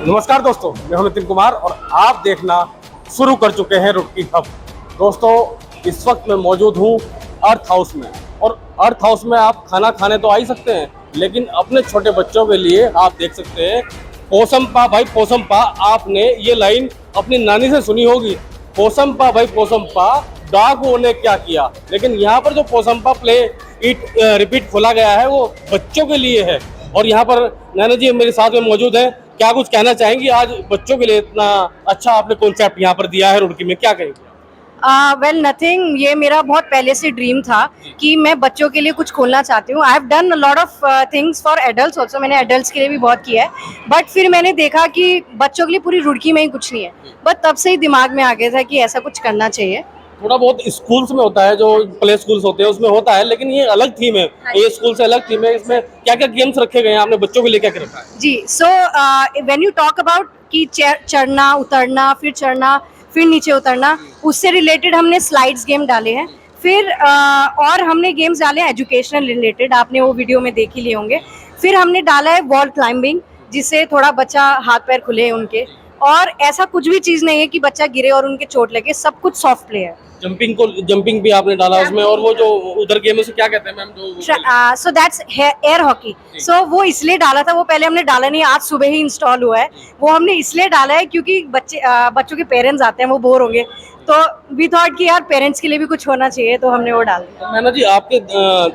नमस्कार दोस्तों, मैं हूं नितिन कुमार और आप देखना शुरू कर चुके हैं रुड़की हब। दोस्तों, इस वक्त मैं मौजूद हूं अर्थ हाउस में। और अर्थ हाउस में आप खाना खाने तो आ ही सकते हैं, लेकिन अपने छोटे बच्चों के लिए आप देख सकते हैं पोसमपा भाई पोसमपा। आपने ये लाइन अपनी नानी से सुनी होगी, पोसमपा भाई पोसमपा, डाकुओं ने क्या किया। लेकिन यहाँ पर जो पोसमपा प्ले इट रिपीट खोला गया है वो बच्चों के लिए है। और यहाँ पर नैना जी मेरे साथ में मौजूद है। क्या कुछ कहना चाहेंगी, आज बच्चों के लिए इतना अच्छा आपने कॉन्सेप्ट यहाँ पर दिया है रुड़की में, क्या कहेंगे? वेल नथिंग, ये मेरा बहुत पहले से ड्रीम था कि मैं बच्चों के लिए कुछ खोलना चाहती हूँ। I have done a lot of things for adults also, मैंने एडल्ट्स के लिए भी बहुत किया है, बट फिर मैंने देखा कि बच्चों के लिए पूरी रुड़की में ही कुछ नहीं है। बट तब से ही दिमाग में आ गया था कि ऐसा कुछ करना चाहिए। थोड़ा बहुत स्कूल्स में होता है, जो प्ले स्कूल्स होते हैं उसमें होता है, लेकिन ये अलग थीम है, ये स्कूल से अलग थीम है। इसमें क्या क्या गेम्स रखे गए हैं आपने बच्चों के लिए, क्या क्या रखा है? जी, so when you talk about कि चढ़ना उतरना, फिर चढ़ना फिर नीचे उतरना, उससे रिलेटेड हमने स्लाइड्स गेम डाले हैं। फिर और हमने गेम्स डाले हैं एजुकेशनल रिलेटेड, आपने वो वीडियो में देख ही लिए होंगे। फिर हमने डाला है वॉल क्लाइंबिंग, जिससे थोड़ा बच्चा हाथ पैर खुले हैं उनके। और ऐसा कुछ भी चीज़ नहीं है कि बच्चा गिरे और उनके चोट लगे, सब कुछ सॉफ्ट प्ले है। जंपिंग भी आपने डाला उसमें। और वो जो उधर गेम है उसे क्या कहते हैं मैम? जो सो दैट्स एयर हॉकी। सो वो इसलिए डाला था, वो पहले हमने डाला नहीं, आज सुबह ही इंस्टॉल हुआ है। वो हमने इसलिए डाला है क्योंकि बच्चों के पेरेंट्स आते हैं, वो बोर होंगे, तो वी थॉट कि यार पेरेंट्स के लिए भी कुछ होना चाहिए, तो हमने वो डाल दिया। मैना जी, आपके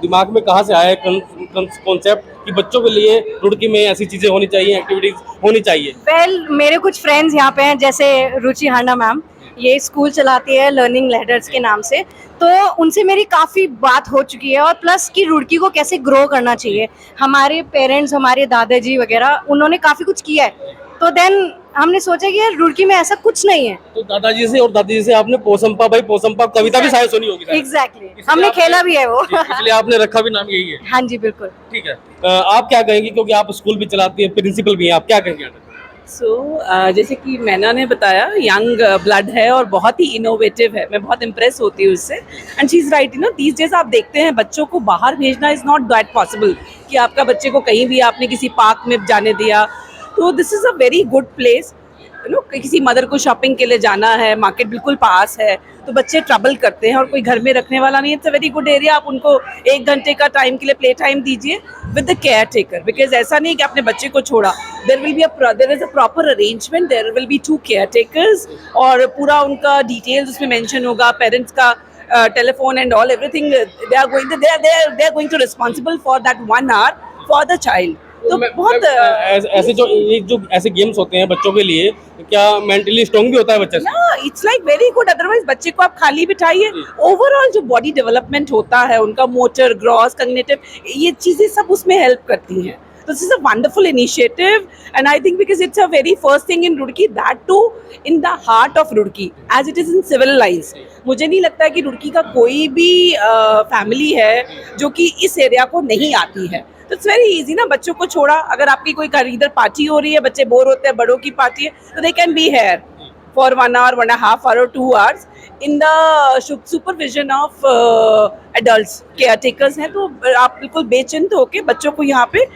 दिमाग में कहाँ से आया कॉन्सेप्ट कि बच्चों के लिए रुड़की में ऐसी चीजें होनी चाहिए, एक्टिविटीज होनी चाहिए? वेल, मेरे कुछ फ्रेंड्स यहाँ पे हैं, जैसे रुचि हांडा मैम, ये स्कूल चलाती है लर्निंग लैडर्स के नाम से। तो उनसे मेरी काफ़ी बात हो चुकी है, और प्लस कि रुड़की को कैसे ग्रो करना चाहिए। हमारे पेरेंट्स, हमारे दादाजी वगैरह, उन्होंने काफ़ी कुछ किया है। तो देन हमने सोचा कि यार रुड़की में ऐसा कुछ नहीं है। तो दादाजी से और दादी जी से आपने पोसमपा भाई पोसमपा कविता भी शायद सुनी होगी शायद। एग्जैक्टली, हमने खेला भी है वो। इसलिए आपने रखा भी नाम यही है? हाँ जी, बिल्कुल। ठीक है। आप क्या कहेंगी, क्योंकि आप स्कूल भी चलाती है, प्रिंसिपल भी हैं, आप क्या कहेंगे? जैसे कि मैना ने बताया, यंग ब्लड है और बहुत ही इनोवेटिव है, मैं बहुत इम्प्रेस होती हूँ उससे। And she is right, you know, these days आप देखते हैं बच्चों को बाहर भेजना इज़ नॉट दैट पॉसिबल कि आपका बच्चे को कहीं भी आपने किसी पार्क में जाने दिया। तो this is a very good place, you know. किसी मदर को शॉपिंग के लिए जाना है, मार्केट बिल्कुल पास है, तो बच्चे ट्रबल करते हैं और कोई घर में रखने वाला नहीं है। It's a very good area, आप उनको 1 घंटे का टाइम के लिए प्ले टाइम दीजिए with the care taker, because ऐसा नहीं कि आपने बच्चे को छोड़ा। There is a proper arrangement, there will be 2 care takers, और पूरा उनका डिटेल्स उसमें मेंशन होगा, पेरेंट्स का telephone and all everything. They are going to responsible for that 1 hour for the child. तो बहुत ऐसे जो ऐसे गेम्स होते हैं बच्चों के लिए, क्या मेंटली स्ट्रांग भी होता है बच्चा? It's like very good. Otherwise बच्चे को आप खाली बिठाइए, ओवरऑल जो बॉडी डेवलपमेंट होता है उनका, मोटर, ग्रॉस, कॉग्निटिव, ये चीजें सब उसमें हेल्प करती हैं। So this is a wonderful initiative, and I think because it's a very first thing in Roorkee, that too in the heart of Roorkee, as it is in civil lines. मुझे नहीं लगता है कि रुड़की का कोई भी फैमिली है जो कि इस एरिया को नहीं आती है। तो इट्स वेरी इजी ना, बच्चों को छोड़ा, अगर आपकी कोई इधर पार्टी हो रही है, बच्चे बोर होते हैं, बड़ों की पार्टी है, तो they can be here for 1 hour, 1.5 hour or 2 hours in the supervision of adults, care takers हैं। तो आप बिल्कुल बेचिंत होके बच्चों को यहाँ पे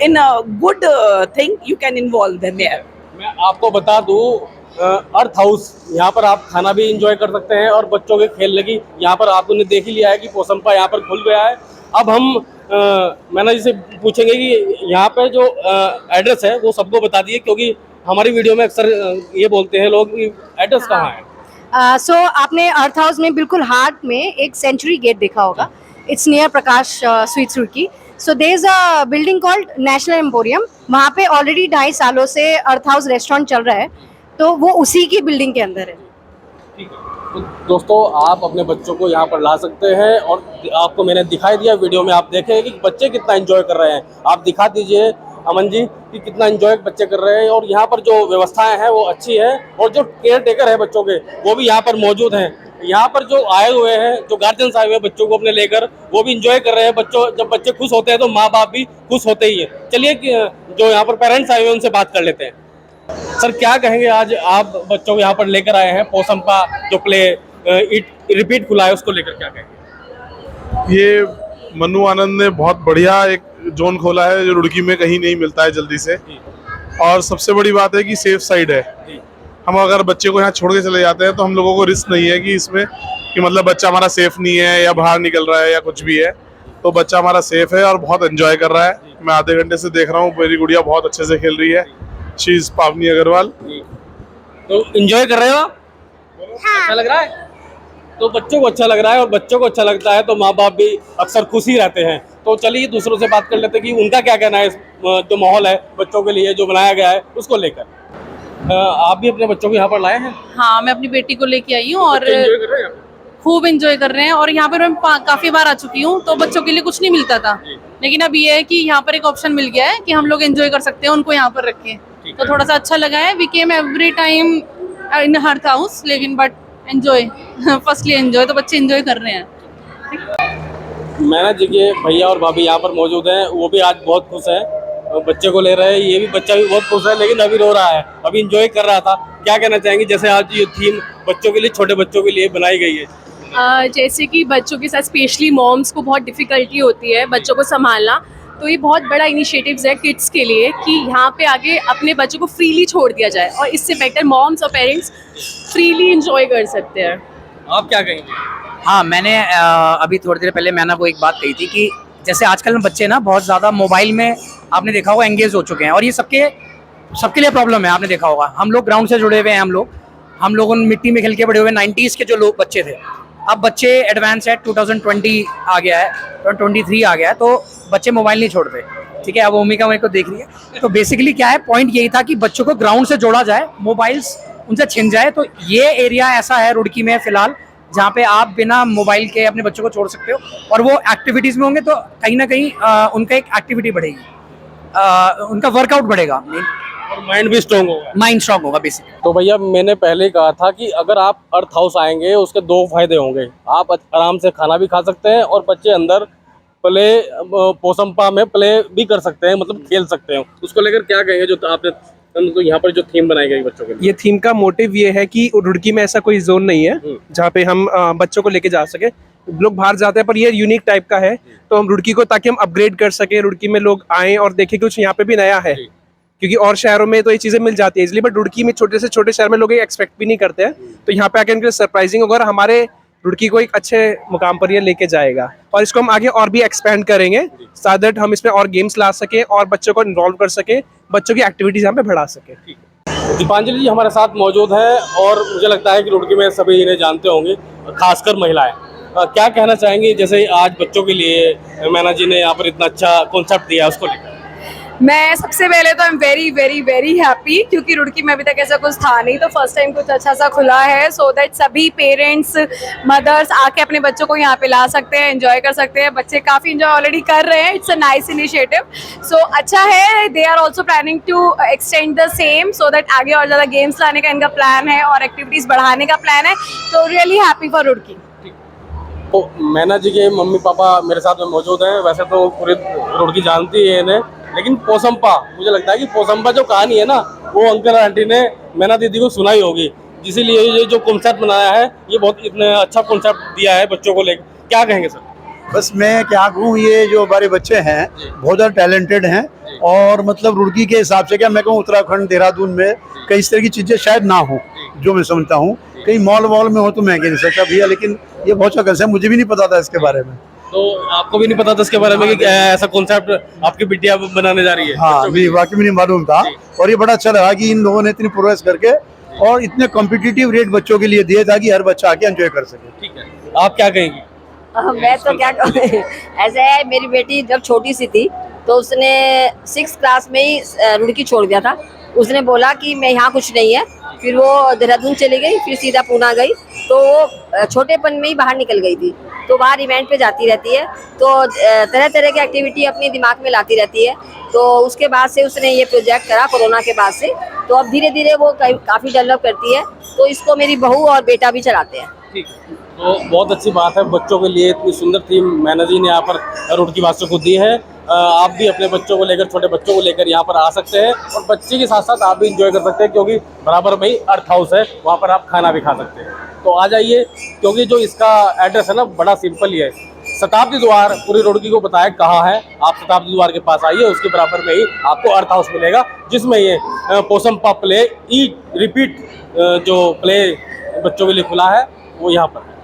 in good thing you can involve them here. मैं आपको बता दूं, अर्थ हाउस, यहाँ पर आप खाना भी एंजॉय कर सकते हैं और बच्चों के खेलने की, यहाँ पर आपने देख ही लिया है कि पोसमपा यहाँ पर खुल गया है। अब हम मैना जी से पूछेंगे कि यहाँ पे जो एड्रेस है वो सबको बता दिए, क्योंकि हमारी वीडियो में अक्सर ये बोलते हैं लोग कि एड्रेस कहाँ है। सो आपने अर्थ हाउस में बिल्कुल हार्ट में एक सेंचुरी गेट देखा होगा, it's near Prakash Sweets Roorkee. So there is a building called National Emporium, वहाँ पे ऑलरेडी 2.5 सालों से अर्थ हाउस रेस्टोरेंट चल रहा है, तो वो उसी की बिल्डिंग के अंदर है। ठीक है। तो दोस्तों, आप अपने बच्चों को यहाँ पर ला सकते हैं, और आपको मैंने दिखाई दिया वीडियो में, आप देखें कि बच्चे कितना एंजॉय कर रहे हैं। आप दिखा दीजिए अमन जी कि कितना एंजॉय बच्चे कर रहे हैं, और यहाँ पर जो व्यवस्थाएं हैं वो अच्छी है, और जो केयर टेकर है बच्चों के वो भी यहाँ पर मौजूद हैं। यहाँ पर जो आए हुए हैं, जो गार्जियंस आए हुए हैं बच्चों को अपने लेकर, वो भी एंजॉय कर रहे हैं। जब बच्चे खुश होते हैं तो माँ बाप भी खुश होते ही हैं। चलिए जो यहाँ पर पेरेंट्स आए हुए हैं उनसे बात कर लेते हैं। सर, क्या कहेंगे, आज आप बच्चों को यहाँ पर लेकर आए हैं, पोसमपा जो प्ले इट रिपीट खुला है उसको लेकर क्या कहेंगे? ये मनु आनंद ने बहुत बढ़िया एक जोन खोला है जो रुड़की में कहीं नहीं मिलता है जल्दी से। और सबसे बड़ी बात है कि सेफ साइड है। हम अगर बच्चे को यहाँ छोड़ के चले जाते हैं तो हम लोगों को रिस्क नहीं है कि इसमें कि मतलब बच्चा हमारा सेफ नहीं है या बाहर निकल रहा है या कुछ भी है, तो बच्चा हमारा सेफ है और बहुत एंजॉय कर रहा है। मैं आधे घंटे से देख रहा हूँ, मेरी गुड़िया बहुत अच्छे से खेल रही है। शी इज पावनी अग्रवाल। तो एंजॉय कर रहे हो आप? अच्छा लग रहा है? तो बच्चों को अच्छा लग रहा है और बच्चों को अच्छा लगता है तो माँ बाप भी अक्सर खुश ही रहते हैं। तो चलिए दूसरों से बात कर लेते हैं कि उनका क्या कहना है इस जो माहौल है बच्चों के लिए जो बनाया गया है उसको लेकर। आप भी अपने बच्चों को यहाँ पर लाए हैं? हाँ, मैं अपनी बेटी को लेके आई हूँ और एंजॉय कर रहे हैं? खूब एंजॉय कर रहे हैं। और यहाँ पर मैं काफी बार आ चुकी हूँ, तो बच्चों के लिए कुछ नहीं मिलता था, लेकिन अब ये है कि यहाँ पर एक ऑप्शन मिल गया है कि हम लोग एंजॉय कर सकते हैं, उनको यहाँ पर रखें, तो थोड़ा सा अच्छा लगा है। We came every time in her house, लेकिन बट एंजॉय फर्स्टली एंजॉय, तो बच्चे एंजॉय कर रहे हैं। मैना जी के भैया और भाभी यहाँ पर मौजूद हैं, वो भी आज बहुत खुश हैं, बच्चे को ले रहे हैं। ये भी बच्चा भी बहुत खुश है, लेकिन अभी रो रहा है, अभी एंजॉय कर रहा था। क्या कहना चाहेंगे जैसे आज ये थीम बच्चों के लिए, छोटे बच्चों के लिए बनाई गई है? जैसे कि बच्चों के साथ स्पेशली मॉम्स को बहुत डिफ़िकल्टी होती है बच्चों को संभालना, तो ये बहुत बड़ा इनिशिएटिव्स है किड्स के लिए कि यहाँ पे आगे अपने बच्चों को फ्रीली छोड़ दिया जाए और इससे बेटर मॉम्स और पेरेंट्स फ्रीली एंजॉय कर सकते हैं। आप क्या कहेंगे? हाँ, मैंने अभी थोड़ी देर पहले मैंने को एक बात कही थी कि जैसे आजकल में बच्चे ना बहुत ज़्यादा मोबाइल में आपने देखा होगा एंगेज हो चुके हैं, और ये सबके लिए प्रॉब्लम है। आपने देखा होगा, हम लोग ग्राउंड से जुड़े हुए हैं, हम लोग उन मिट्टी में खेल के बड़े हुए 90s के जो लोग बच्चे थे। अब बच्चे एडवांस है, 2020 आ गया है, 2023 आ गया है, तो बच्चे मोबाइल नहीं छोड़ते। ठीक है, अब भूमिका मेरे को देख रही है। तो बेसिकली क्या है, पॉइंट यही था कि बच्चों को ग्राउंड से जोड़ा जाए, मोबाइल्स उनसे छिन जाए। तो ये एरिया ऐसा है रुड़की में फिलहाल जहाँ पे आप बिना मोबाइल के अपने बच्चों को छोड़ सकते हो, और वो एक्टिविटीज़ में होंगे तो कहीं ना कहीं उनका एक एक्टिविटी बढ़ेगी, उनका वर्कआउट बढ़ेगा और माइंड भी स्ट्रॉन्ग होगा। माइंड स्ट्रॉन्ग होगा बेसिकली। तो भैया मैंने पहले ही कहा था कि अगर आप अर्थ हाउस आएंगे उसके दो फायदे होंगे, आप आराम से खाना भी खा सकते हैं और बच्चे अंदर प्ले पोसम्पा में प्ले भी कर सकते हैं, मतलब खेल सकते हैं। उसको लेकर क्या कहेंगे जो आपने तो यहाँ पर जो थीम बनाई गई बच्चों के लिए? ये थीम का मोटिव ये है कि रुड़की में ऐसा कोई जोन नहीं है जहाँ पे हम बच्चों को लेके जा सके। लोग बाहर जाते हैं पर ये यूनिक टाइप का है, तो हम रुड़की को ताकि हम अपग्रेड कर सके, रुड़की में लोग आए और देखें कुछ यहाँ पे भी नया है, क्योंकि और शहरों में तो ये चीजें मिल जाती है इसलिए, बट रुड़की में छोटे से छोटे शहर में लोग एक्सपेक्ट भी नहीं करते हैं, तो यहाँ पे आके उनके सरप्राइजिंग होगा और हमारे रुड़की को एक अच्छे मुकाम पर ये लेके जाएगा। और इसको हम आगे और भी एक्सपेंड करेंगे सो दैट हम इसमें और गेम्स ला सके और बच्चों को इन्वॉल्व कर सके, बच्चों की एक्टिविटीज यहाँ पे बढ़ा सके। दीपांजलि जी हमारे साथ मौजूद है और मुझे लगता है कि रुड़की में सभी इन्हें जानते होंगे, खासकर महिलाएं। क्या कहना चाहेंगे जैसे आज बच्चों के लिए मैना जी ने यहाँ पर इतना अच्छा कॉन्सेप्ट दिया, उसको लेकर? मैं सबसे पहले तो I am very very very happy, क्योंकि रुड़की में अभी तक ऐसा कुछ था नहीं, तो फर्स्ट टाइम कुछ अच्छा सा खुला है, सो दैट सभी पेरेंट्स मदर्स आके अपने बच्चों को यहाँ पे ला सकते हैं, एंजॉय कर सकते हैं। बच्चे काफ़ी एंजॉय ऑलरेडी कर रहे हैं, it's a nice initiative, so अच्छा है। They are also planning to extend the same so that आगे और ज़्यादा गेम्स लाने का इनका प्लान है और एक्टिविटीज़ बढ़ाने का प्लान है, तो रियली हैप्पी फॉर रुड़की। तो मैना जी के मम्मी पापा मेरे साथ में मौजूद हैं। वैसे तो पूरी रुड़की जानती है इन्हें, लेकिन पोसम्पा, मुझे लगता है कि पोसम्पा जो कहानी है ना, वो अंकल आंटी ने मैना दीदी को सुनाई होगी, इसीलिए ये जो कॉन्सेप्ट बनाया है, ये बहुत इतना अच्छा कॉन्सेप्ट दिया है बच्चों को लेकर। क्या कहेंगे सर? बस मैं क्या कहूँ, ये जो हमारे बच्चे हैं बहुत ज़्यादा टैलेंटेड हैं, और मतलब रुड़की के हिसाब से क्या मैं कहूँ, उत्तराखंड देहरादून में कई इस तरह की चीज़ें शायद ना हो, जो मैं समझता हूँ। कहीं मॉल वॉल में हो तो मैं कह नहीं सकता भैया, लेकिन ये बहुत अच्छा कंसेप्ट, मुझे भी नहीं पता था इसके बारे में। तो आपको भी नहीं पता था इसके बारे में कि ऐसा कॉन्सेप्ट आपकी बिटिया बनाने जा रही है? हाँ, मुझे वाकई में नहीं मालूम था, और ये बड़ा अच्छा लगा कि इन लोगों ने इतनी प्रोग्रेस करके और इतने कॉम्पिटिटिव रेट बच्चों के लिए दिए ताकि हर बच्चा आके एंजॉय कर सके। ठीक है, आप क्या कहेंगी? मैं तो क्या कहूँ, ऐसे है, मेरी बेटी जब छोटी सी थी तो उसने 6th क्लास में ही रुड़की छोड़ दिया था। उसने बोला कि मैं यहाँ कुछ नहीं है, फिर वो देहरादून चली गई, फिर सीधा पूना गई, तो वो छोटेपन में ही बाहर निकल गई थी, तो बाहर इवेंट पे जाती रहती है, तो तरह तरह की एक्टिविटी अपने दिमाग में लाती रहती है। तो उसके बाद से उसने ये प्रोजेक्ट करा कोरोना के बाद से, तो अब धीरे धीरे वो काफ़ी डेवलप करती है, तो इसको मेरी बहू और बेटा भी चलाते हैं। ठीक है, तो बहुत अच्छी बात है, बच्चों के लिए इतनी सुंदर थीम मैना जी ने यहाँ पर रुड़की वासियों को दी है। आप भी अपने बच्चों को लेकर, छोटे बच्चों को लेकर यहाँ पर आ सकते हैं, और बच्चे के साथ साथ आप भी इंजॉय कर सकते हैं, क्योंकि बराबर में ही अर्थ हाउस है, वहाँ पर आप खाना भी खा सकते हैं। तो आ जाइए, क्योंकि जो इसका एड्रेस है ना, बड़ा सिंपल ही है, शताब्दी द्वार पूरी रुड़की को बताया कहाँ है। आप शताब्दी द्वार के पास आइए, उसके बराबर में ही आपको अर्थ हाउस मिलेगा, जिसमें ये पोसमपा प्ले ईट रिपीट जो प्ले बच्चों के लिए खुला है वो यहाँ पर है।